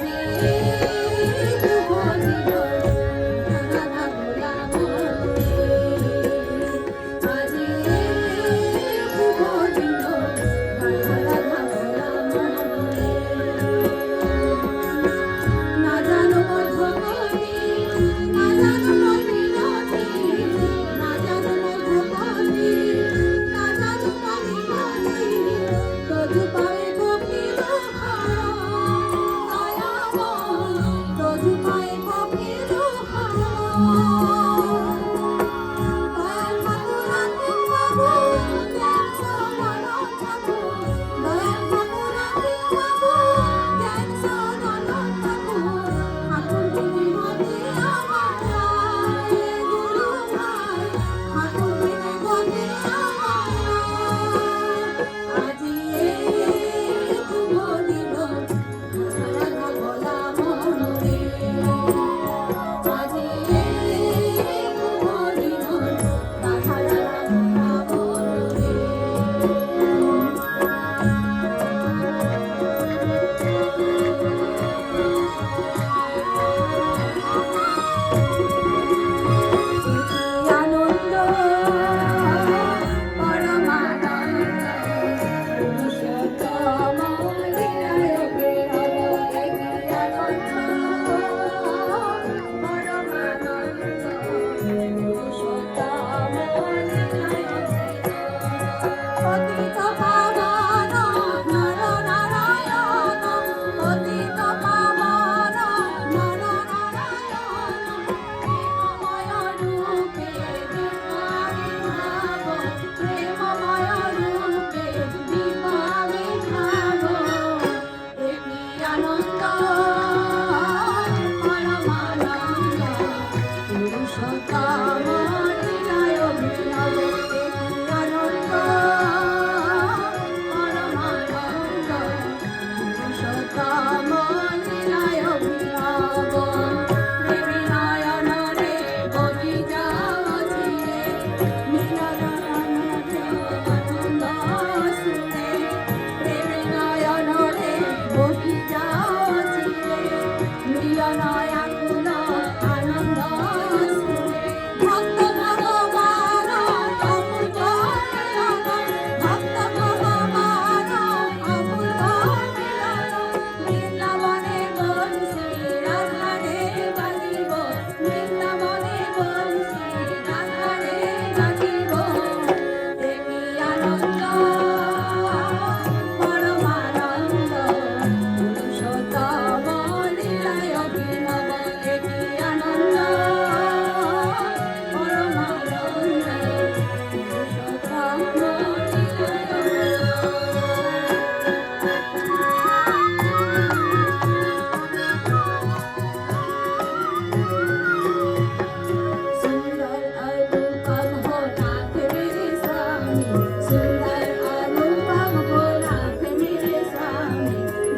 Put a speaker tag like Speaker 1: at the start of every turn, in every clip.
Speaker 1: আজি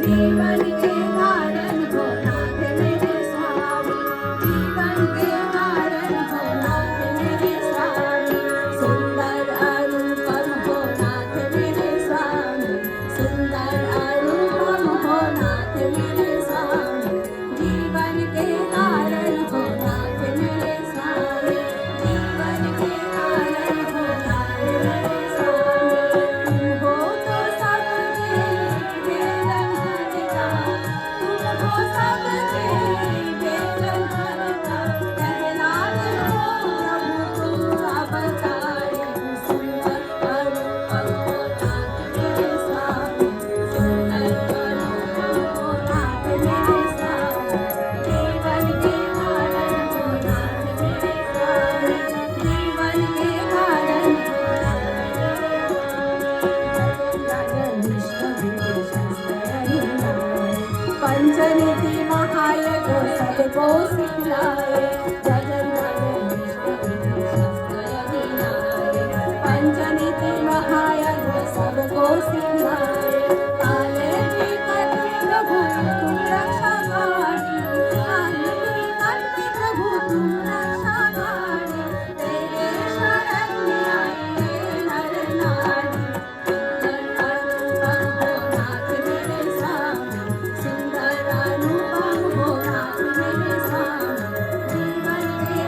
Speaker 1: जीवन के कारण हो नाथ मेरे स्वामी, जीवन के कारण हो नाथ मेरे स्वामी, सुंदर अनुपम हो नाथ मेरे स्वामी, सुंदर अनुपम हो नाथ मेरे स्वामी, जीवन के कारण हो नाथ मेरे स्वामी, जीवन के कारण हो नाथ मेरे स्वामी, तुम हो तो सबके वेदनहरता, तुम हो सबके वेदनहरता, प्रहलाद हो प्रभु तुम अवतारी, सुंदर अनुपम हो नाथ मेरे स्वामी, सुंदर अनुपम हो नाथ मेरे स्वामी, जीवन के कारण हो नाथ मेरे स्वामी, जीवन के कारण हो पंचनिधि महायग सबको सिखलाए, पंचनिधि महायग सबको सिखलाए, काले भी करते प्रभु तुम रक्षाकारी, काले भी करते प्रभु तुम रक्षाकारी, तेरे शरण में आए नर नारी, सुंदर अनुपम हो नाथ मेरे स्वामी, सुंदर अनुपम हो नाथ मेरे स्वामी, जीवन के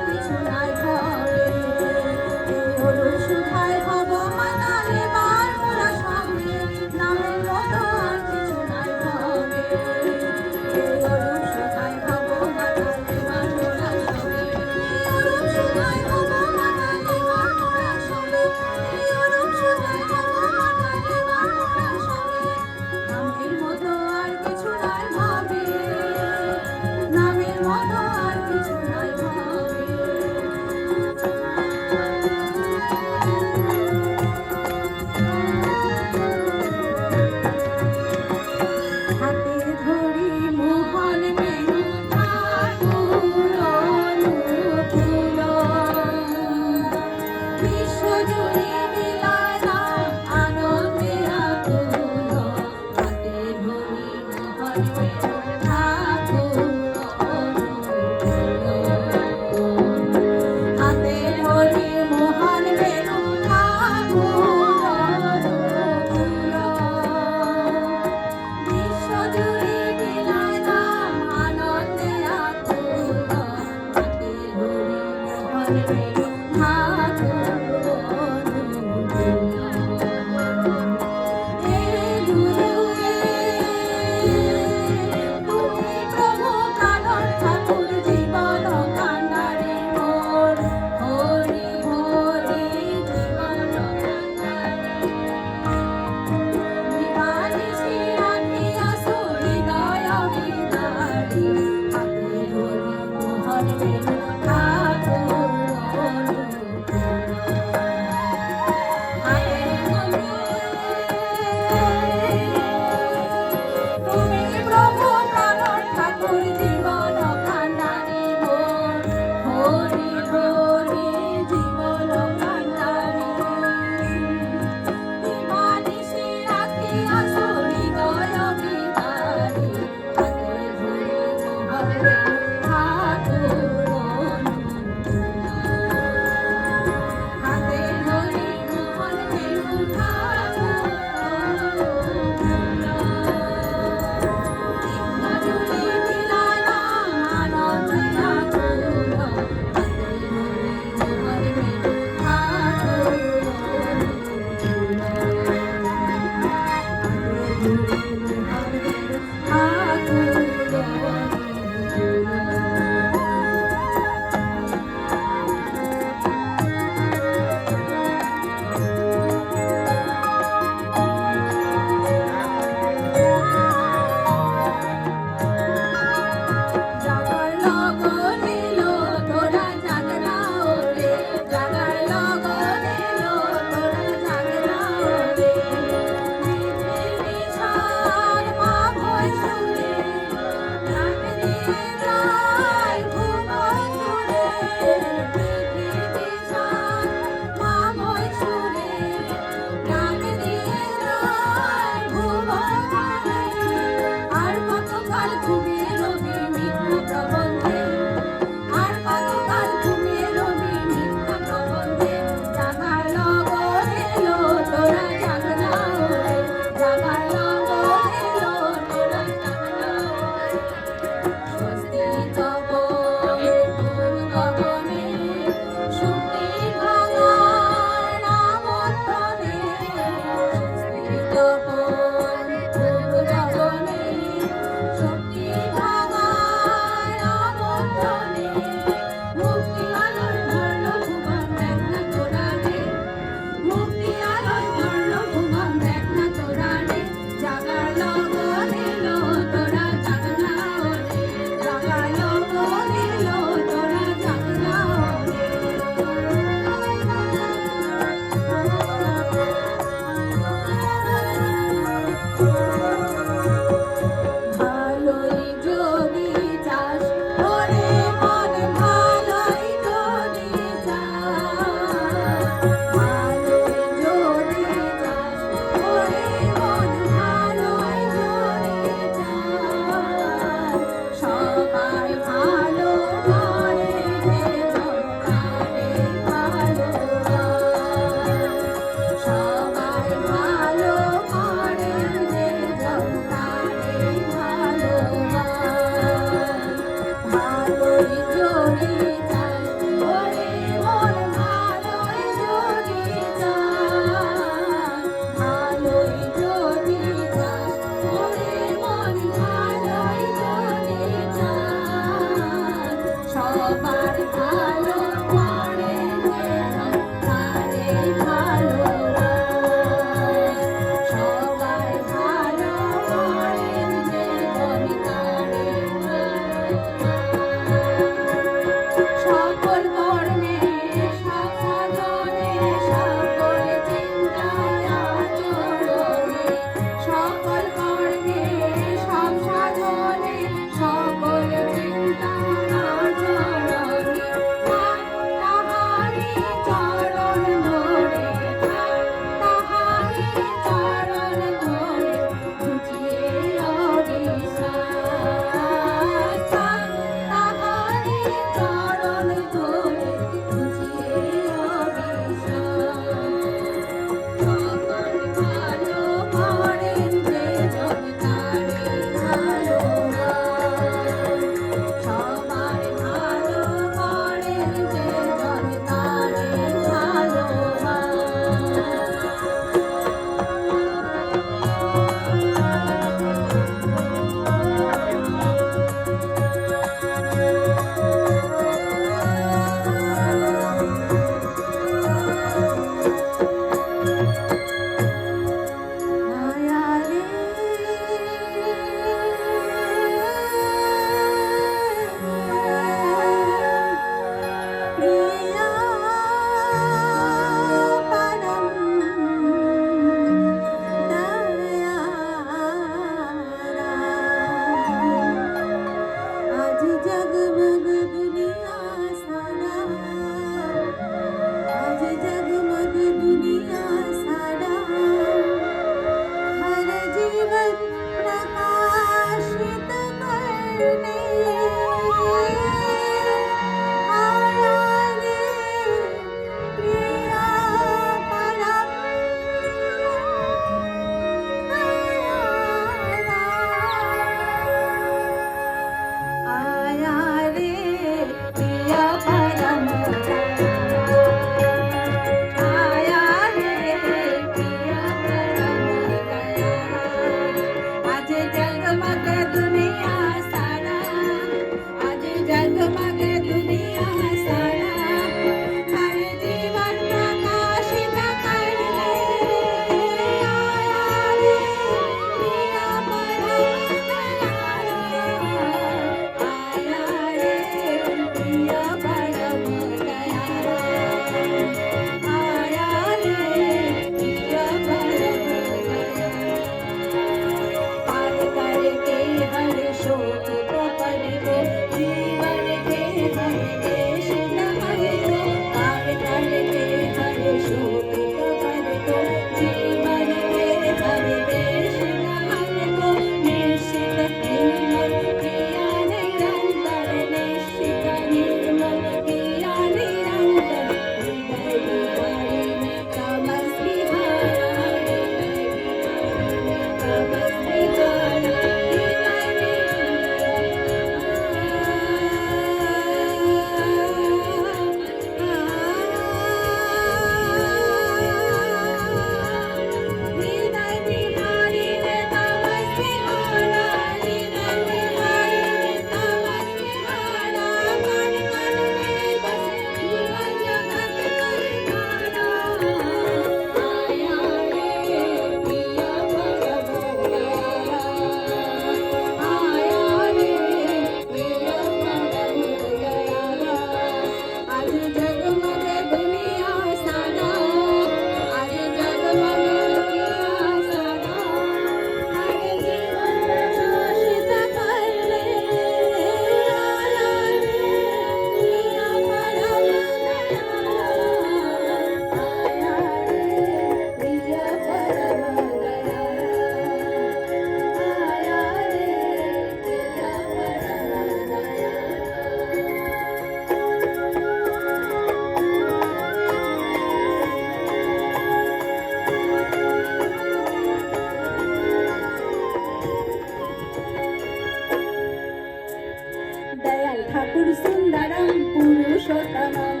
Speaker 1: ठाकुर सुंदरम पुरुषोत्तमम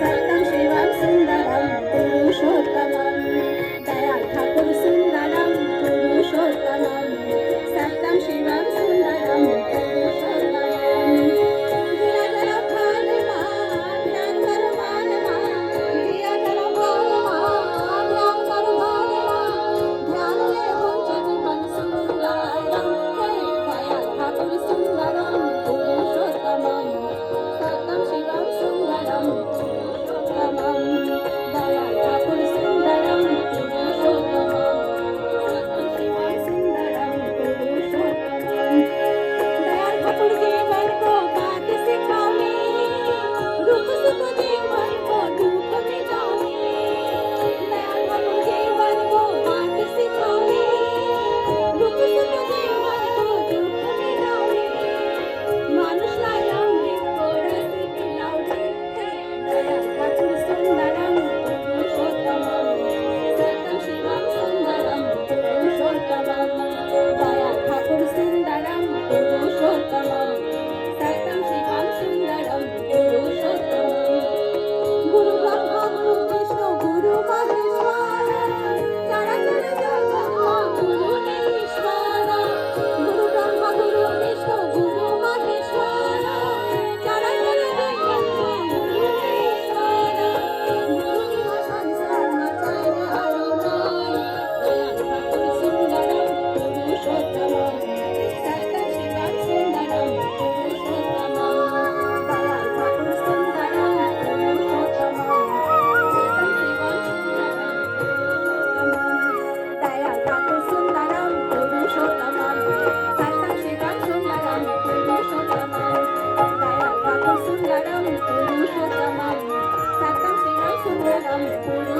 Speaker 1: सत्यम शिवम सुंदरम पुरुषोत्तमम दयाल ठाकुर सुंदरम पुरुषोत्तमम सत्यम शिवम सुंदरम पुरुषोत्तमम दिया जल भान ध्यान कर मान दिया जल भान ध्यान कर मान ध्यान ले गुंज जीवन सुंदरम दयाल ठाकुर सुंदरम पुरुषोत्तमम सत्यम शिवम सुंदरम पुरुषोत्तमम दयाल ठाकुर सुंदरम पुरुषोत्तमम सत्यम शिवम सुंदरम पुरुषोत्तमम दयाल ठाकुर जीवन को बात सिखावे दुख सुख जीवन को दुख मिटावे दयाल ठाकुर जीवन को बात सिखावे दुख सुख जीवन को दुख मिटावे মানুষ নাই অমৃত রস বিলাবে দয়াল ঠাকুর সুন্দরম পুরুষোত্তমম সত্যম শিবম সুন্দরম পুরুষোত্তমম দয়াল ঠাকুর সুন্দরম পুরুষোত্তমম সত্যম শিবম সুন্দরম পুরুষোত্তমম গুরু ব্রহ্মা গুরু বিষ্ণু গুরু মহেশ্বর চরাচর জগৎ গুরু ঈশ্বর গুরু ব্রহ্মা গুরু বিষ্ণু গুরু মহেশ্বর চরাচর জগৎ গুরু ঈশ্বর গুরু বিনা সংসার নচয় আরো নয় দয়াল ঠাকুর সুন্দরম পুরুষোত্তমম সত্যম শিবম সুন্দরম পুরুষোত্তমম দয়াল ঠাকুর সুন্দরম পুরুষোত্তমম সত্যম শিবম সুন্দরম পুরুষোত্তমম দয়াল ঠাকুর সুন্দরম পুরুষোত্তমম সত্যম শিবম সুন্দরম পুরুষোত্তমম দয়াল ঠাকুর সুন্দরম পুরুষোত্তমম সত্যম শিবম সুন্দরম পুরুষোত্তমম